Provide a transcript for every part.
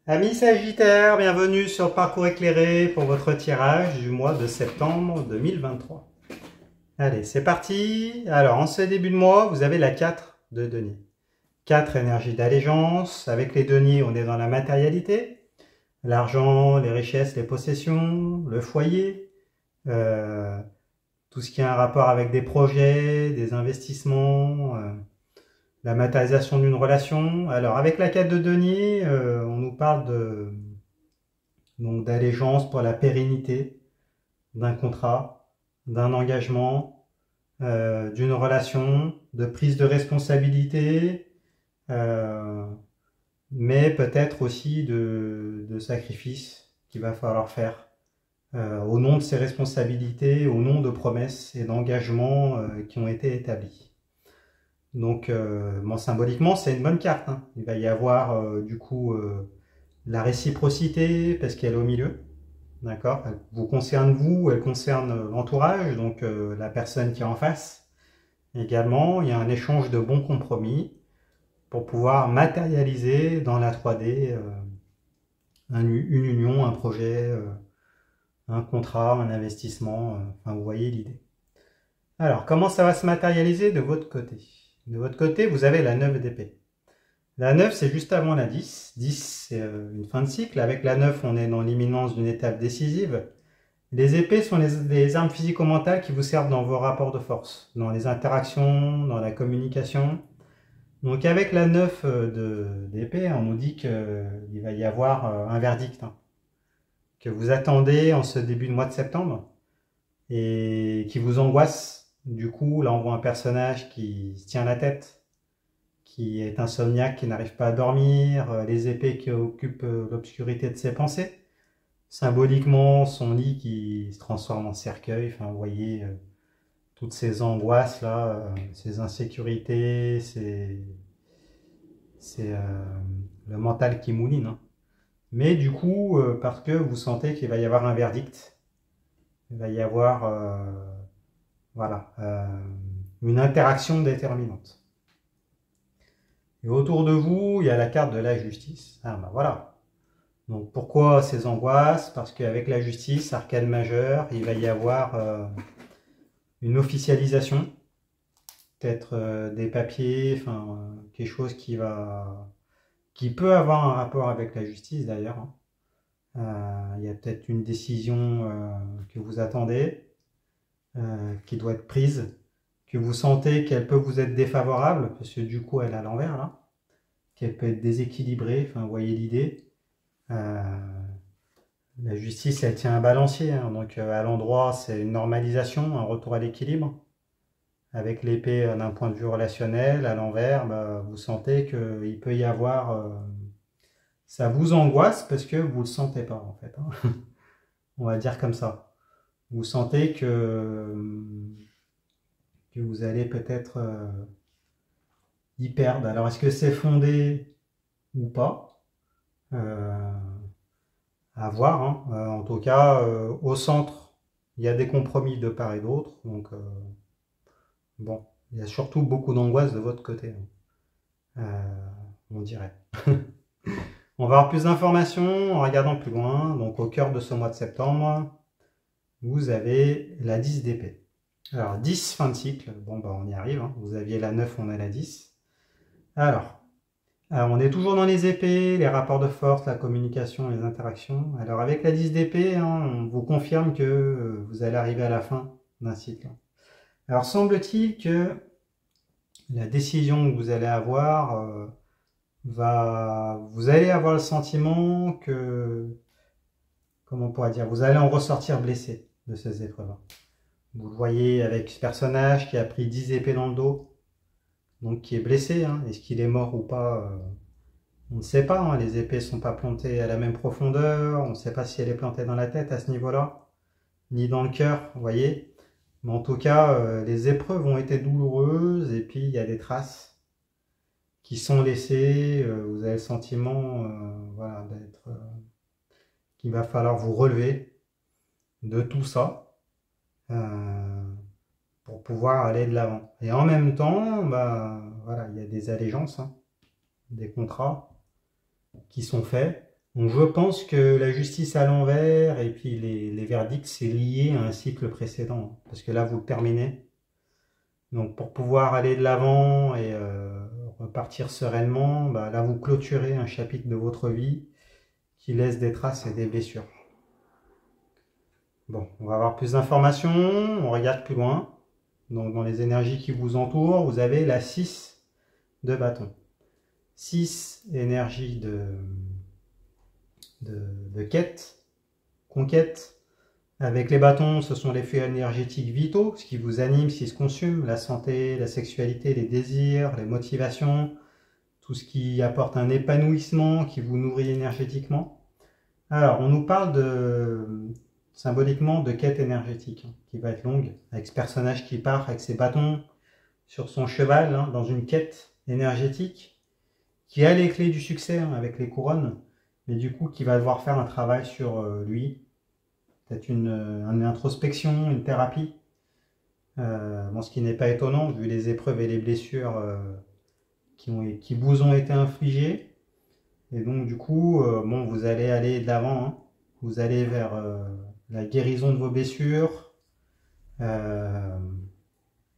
Amis Sagittaires, bienvenue sur le parcours éclairé pour votre tirage du mois de septembre 2023. Allez, c'est parti. Alors, en ce début de mois, vous avez la 4 de denier. 4 énergies d'allégeance. Avec les deniers, on est dans la matérialité. L'argent, les richesses, les possessions, le foyer. Tout ce qui a un rapport avec des projets, des investissements, la matérialisation d'une relation. Alors, avec la 4 de denier, on nous parle donc d'allégeance pour la pérennité d'un contrat, d'un engagement, d'une relation, de prise de responsabilité, euh, mais peut-être aussi de sacrifices qu'il va falloir faire au nom de ces responsabilités, au nom de promesses et d'engagements qui ont été établis. Donc, bon, symboliquement, c'est une bonne carte, hein. Il va y avoir du coup la réciprocité parce qu'elle est au milieu. D'accord. Elle vous concerne vous, elle concerne l'entourage, donc la personne qui est en face. Également, il y a un échange de bons compromis pour pouvoir matérialiser dans la 3D une union, un projet, un contrat, un investissement. Enfin, vous voyez l'idée. Alors, comment ça va se matérialiser de votre côté? De votre côté, vous avez la 9 d'épée. La 9, c'est juste avant la 10. 10, c'est une fin de cycle. Avec la 9, on est dans l'imminence d'une étape décisive. Les épées sont les armes physico-mentales qui vous servent dans vos rapports de force, dans les interactions, dans la communication. Donc avec la 9 d'épée, on nous dit qu'il va y avoir un verdict, hein, que vous attendez en ce début de mois de septembre et qui vous angoisse. Du coup, là on voit un personnage qui se tient la tête, qui est insomniaque, qui n'arrive pas à dormir, les épées qui occupent l'obscurité de ses pensées. Symboliquement, son lit qui se transforme en cercueil. Enfin, vous voyez toutes ces angoisses là, ces insécurités, c'est le mental qui mouline, hein. Mais du coup, parce que vous sentez qu'il va y avoir un verdict, il va y avoir voilà, une interaction déterminante. Et autour de vous, il y a la carte de la justice. Ah ben voilà. Donc pourquoi ces angoisses? Parce qu'avec la justice, arcane majeure, il va y avoir une officialisation, peut-être des papiers, enfin quelque chose qui peut avoir un rapport avec la justice d'ailleurs, hein. Il y a peut-être une décision que vous attendez, qui doit être prise, que vous sentez qu'elle peut vous être défavorable, parce que du coup elle est à l'envers là, qu'elle peut être déséquilibrée, enfin vous voyez l'idée. Euh, la justice elle tient un balancier, hein, donc à l'endroit c'est une normalisation, un retour à l'équilibre. Avec l'épée d'un point de vue relationnel, à l'envers, bah, vous sentez qu'il peut y avoir... ça vous angoisse parce que vous ne le sentez pas, en fait, hein. On va dire comme ça. Vous sentez que vous allez peut-être y perdre. Alors, est-ce que c'est fondé ou pas? Euh, à voir, hein. En tout cas, au centre, il y a des compromis de part et d'autre. Donc, bon, il y a surtout beaucoup d'angoisse de votre côté, hein. On dirait. On va avoir plus d'informations en regardant plus loin. Donc au cœur de ce mois de septembre, vous avez la 10 d'épée. Alors 10 fin de cycle, bon bah on y arrive, hein. Vous aviez la 9, on a la 10. Alors, on est toujours dans les épées, les rapports de force, la communication, les interactions. Alors avec la 10 d'épée, hein, on vous confirme que vous allez arriver à la fin d'un cycle. Alors semble-t-il que la décision que vous allez avoir vous allez avoir le sentiment que, comment on pourrait dire, vous allez en ressortir blessé de ces épreuves. Vous le voyez avec ce personnage qui a pris 10 épées dans le dos, donc qui est blessé, hein. Est-ce qu'il est mort ou pas, on ne sait pas, hein. Les épées ne sont pas plantées à la même profondeur, on ne sait pas si elle est plantée dans la tête à ce niveau-là, ni dans le cœur, vous voyez. Mais en tout cas, les épreuves ont été douloureuses et puis il y a des traces qui sont laissées. Vous avez le sentiment voilà, qu'il va falloir vous relever de tout ça pour pouvoir aller de l'avant. Et en même temps, bah, voilà, il y a des allégeances, hein, des contrats qui sont faits. Donc je pense que la justice à l'envers et puis les verdicts, c'est lié à un cycle précédent. Parce que là, vous le terminez. Donc pour pouvoir aller de l'avant et repartir sereinement, bah, là, vous clôturez un chapitre de votre vie qui laisse des traces et des blessures. Bon, on va avoir plus d'informations, on regarde plus loin. Donc dans les énergies qui vous entourent, vous avez la 6 de bâton. 6 énergie de quête, conquête. Avec les bâtons, ce sont les flux énergétiques vitaux, ce qui vous anime, ce qui se consume, la santé, la sexualité, les désirs, les motivations, tout ce qui apporte un épanouissement, qui vous nourrit énergétiquement. Alors, on nous parle symboliquement de quête énergétique, qui va être longue, avec ce personnage qui part avec ses bâtons sur son cheval, dans une quête énergétique, qui a les clés du succès avec les couronnes, mais du coup qui va devoir faire un travail sur lui, peut-être une introspection, une thérapie. Bon, ce qui n'est pas étonnant vu les épreuves et les blessures qui vous ont été infligées. Et donc du coup, bon, vous allez aller de l'avant, hein. Vous allez vers la guérison de vos blessures,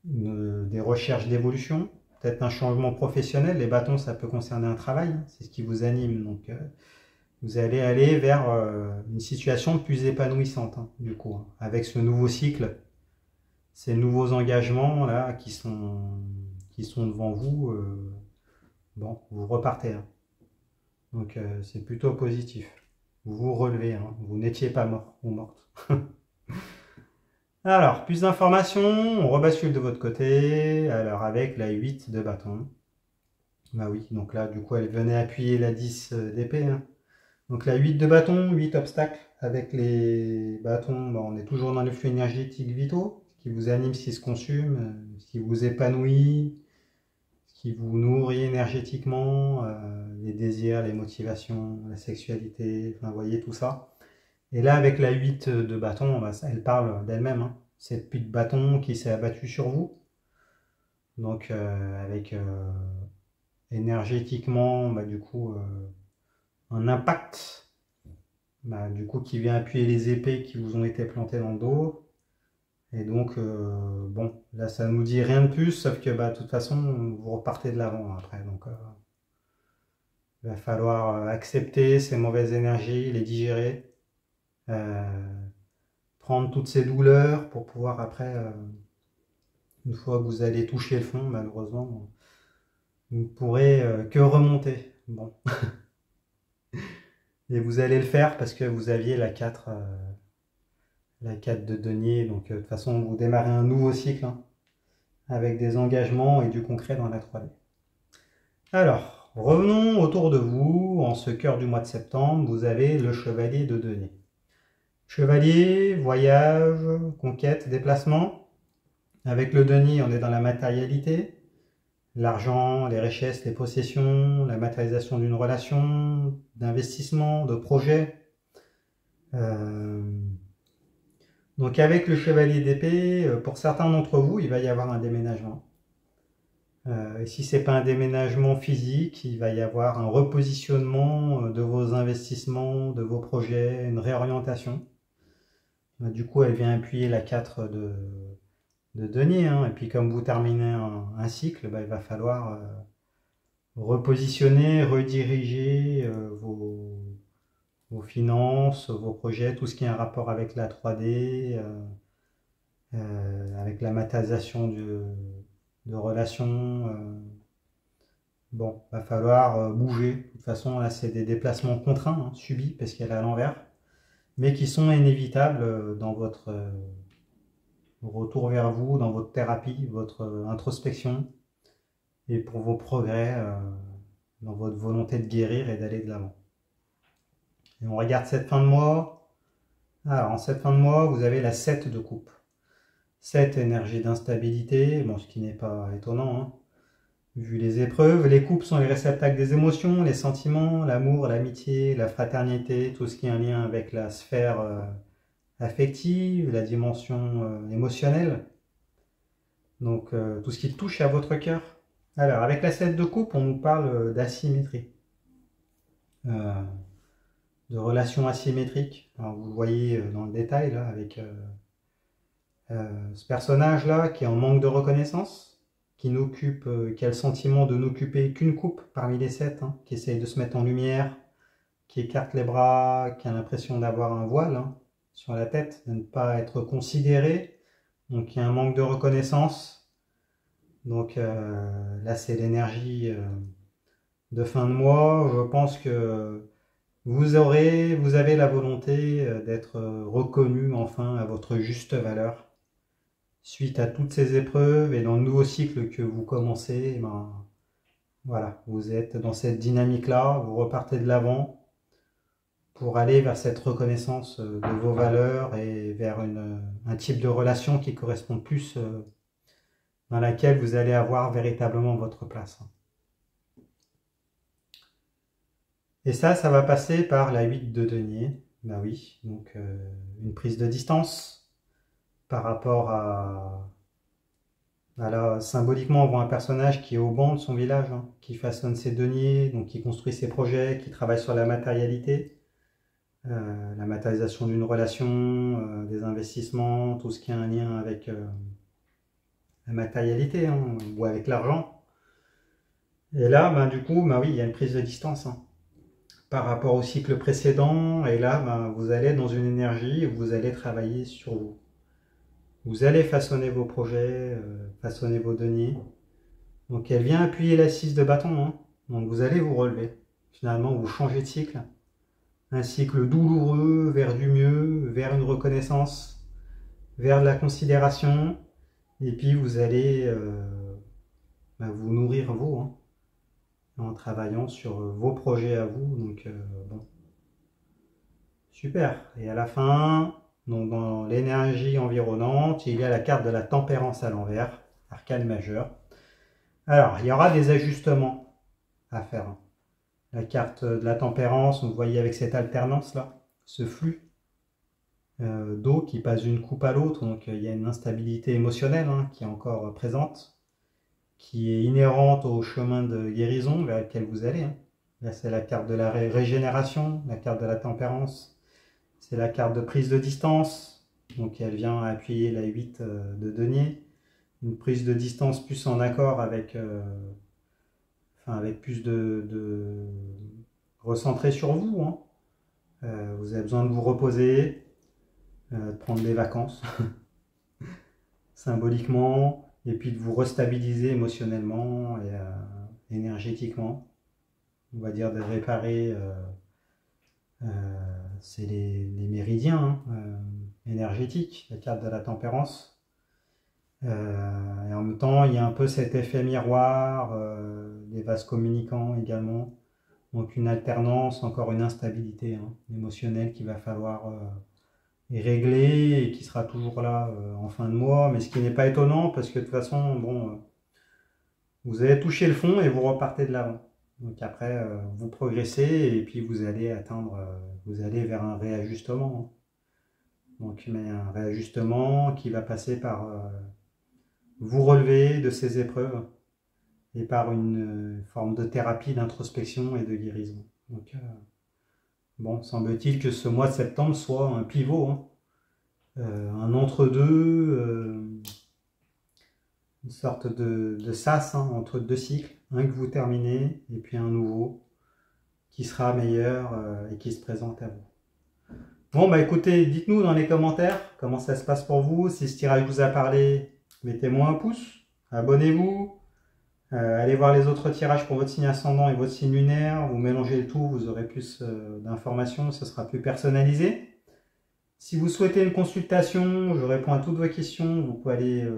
des recherches d'évolution, peut-être un changement professionnel. Les bâtons, ça peut concerner un travail, hein. C'est ce qui vous anime. Donc vous allez aller vers une situation plus épanouissante, hein, du coup, hein, avec ce nouveau cycle, ces nouveaux engagements là qui sont devant vous. Bon, vous repartez, hein. Donc c'est plutôt positif. Vous vous relevez, hein. Vous n'étiez pas mort ou morte. Alors, plus d'informations, on rebascule de votre côté. Alors avec la 8 de bâton. Bah oui, donc là du coup elle venait appuyer la 10 d'épée, hein. Donc la 8 de bâton, 8 obstacles. Avec les bâtons, bah, on est toujours dans les flux énergétiques vitaux, ce qui vous anime, ce qui se consume, ce qui vous épanouit, ce qui vous nourrit énergétiquement, les désirs, les motivations, la sexualité, enfin vous voyez tout ça. Et là avec la 8 de bâton, bah, elle parle d'elle-même, hein. Cette 8 de bâton qui s'est abattue sur vous. Donc avec énergétiquement, bah, du coup, un impact. Bah, du coup, qui vient appuyer les épées qui vous ont été plantées dans le dos. Et donc, bon, là, ça nous dit rien de plus, sauf que, bah, de toute façon, vous repartez de l'avant après. Donc, il va falloir accepter ces mauvaises énergies, les digérer, prendre toutes ces douleurs pour pouvoir après, une fois que vous allez toucher le fond, malheureusement, vous ne pourrez que remonter. Bon. Et vous allez le faire parce que vous aviez la 4 de denier. Donc, de toute façon, vous démarrez un nouveau cycle, hein, avec des engagements et du concret dans la 3D. Alors, revenons autour de vous. En ce cœur du mois de septembre, vous avez le chevalier de denier. Chevalier, voyage, conquête, déplacement. Avec le denier, on est dans la matérialité. L'argent, les richesses, les possessions, la matérialisation d'une relation, d'investissement, de projet. Donc avec le chevalier d'épée, pour certains d'entre vous, il va y avoir un déménagement. Et si ce n'est pas un déménagement physique, il va y avoir un repositionnement de vos investissements, de vos projets, une réorientation. Du coup, elle vient appuyer la 4 de denier, hein. Et puis comme vous terminez un cycle, bah, il va falloir repositionner, rediriger vos finances, vos projets, tout ce qui a un rapport avec la 3D, avec la matérialisation de relations. Bon, va falloir bouger. De toute façon, là, c'est des déplacements contraints, hein, subis, parce qu'elle est à l'envers, mais qui sont inévitables dans votre retour vers vous, dans votre thérapie, votre introspection, et pour vos progrès dans votre volonté de guérir et d'aller de l'avant. Et on regarde cette fin de mois. Alors, en cette fin de mois, vous avez la 7 de coupe. 7, énergie d'instabilité, bon, ce qui n'est pas étonnant, hein. Vu les épreuves, les coupes sont les réceptacles des émotions, les sentiments, l'amour, l'amitié, la fraternité, tout ce qui est en lien avec la sphère affective, la dimension émotionnelle. Donc, tout ce qui touche à votre cœur. Alors, avec la 7 de coupe, on nous parle d'asymétrie. relations asymétriques. Alors, vous le voyez dans le détail là, avec ce personnage-là qui est en manque de reconnaissance, qui a le sentiment de n'occuper qu'une coupe parmi les 7, hein, qui essaye de se mettre en lumière, qui écarte les bras, qui a l'impression d'avoir un voile hein, sur la tête, de ne pas être considéré. Donc il y a un manque de reconnaissance. Donc là c'est l'énergie de fin de mois. Je pense que vous avez la volonté d'être reconnu enfin à votre juste valeur. Suite à toutes ces épreuves et dans le nouveau cycle que vous commencez, ben, voilà, vous êtes dans cette dynamique-là, vous repartez de l'avant pour aller vers cette reconnaissance de vos valeurs et vers un type de relation qui correspond plus dans laquelle vous allez avoir véritablement votre place. Et ça va passer par la 8 de denier. Ben oui, donc une prise de distance par rapport à... Là, symboliquement, on voit un personnage qui est au banc de son village, hein, qui façonne ses deniers, donc qui construit ses projets, qui travaille sur la matérialité, la matérialisation d'une relation, des investissements, tout ce qui a un lien avec la matérialité hein, ou avec l'argent. Et là, ben, du coup, ben oui, il y a une prise de distance hein, par rapport au cycle précédent. Et là, ben, vous allez dans une énergie où vous allez travailler sur vous. Vous allez façonner vos projets, façonner vos deniers. Donc elle vient appuyer la 6 de bâton. Hein. Donc vous allez vous relever. Finalement, vous changez de cycle. Un cycle douloureux vers du mieux, vers une reconnaissance, vers de la considération. Et puis vous allez vous nourrir vous, hein, en travaillant sur vos projets à vous. Donc bon, super. Et à la fin, donc dans l'énergie environnante, il y a la carte de la tempérance à l'envers, arcane majeur. Alors, il y aura des ajustements à faire. La carte de la tempérance, vous voyez avec cette alternance là, ce flux d'eau qui passe d'une coupe à l'autre, donc il y a une instabilité émotionnelle hein, qui est encore présente, qui est inhérente au chemin de guérison vers lequel vous allez. Hein. Là, c'est la carte de la régénération, la carte de la tempérance. C'est la carte de prise de distance, donc elle vient appuyer la 8 de denier. Une prise de distance plus en accord avec, avec plus de recentrer sur vous. Hein. Vous avez besoin de vous reposer, de prendre des vacances, symboliquement, et puis de vous restabiliser émotionnellement et énergétiquement. On va dire de réparer... c'est les méridiens hein, énergétiques, la carte de la tempérance. Et en même temps, il y a un peu cet effet miroir, des vases communicants également. Donc une alternance, encore une instabilité hein, émotionnelle qu'il va falloir régler et qui sera toujours là en fin de mois. Mais ce qui n'est pas étonnant parce que de toute façon, bon, vous avez touché le fond et vous repartez de l'avant. Donc après, vous progressez et puis vous allez atteindre, vous allez vers un réajustement. Donc mais un réajustement qui va passer par vous relever de ces épreuves et par une forme de thérapie d'introspection et de guérison. Donc bon, semble-t-il que ce mois de septembre soit un pivot, hein, un entre-deux, une sorte de sas hein, entre deux cycles, un que vous terminez et puis un nouveau qui sera meilleur et qui se présente à vous. Bon bah écoutez, dites-nous dans les commentaires comment ça se passe pour vous, si ce tirage vous a parlé, mettez-moi un pouce, abonnez-vous, allez voir les autres tirages pour votre signe ascendant et votre signe lunaire, vous mélangez le tout, vous aurez plus d'informations, ce sera plus personnalisé. Si vous souhaitez une consultation, je réponds à toutes vos questions, vous pouvez aller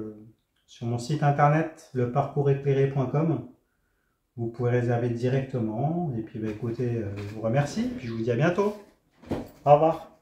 sur mon site internet, leparcourséclairé.com. Vous pouvez réserver directement. Et puis bah, écoutez, je vous remercie. Puis je vous dis à bientôt. Au revoir.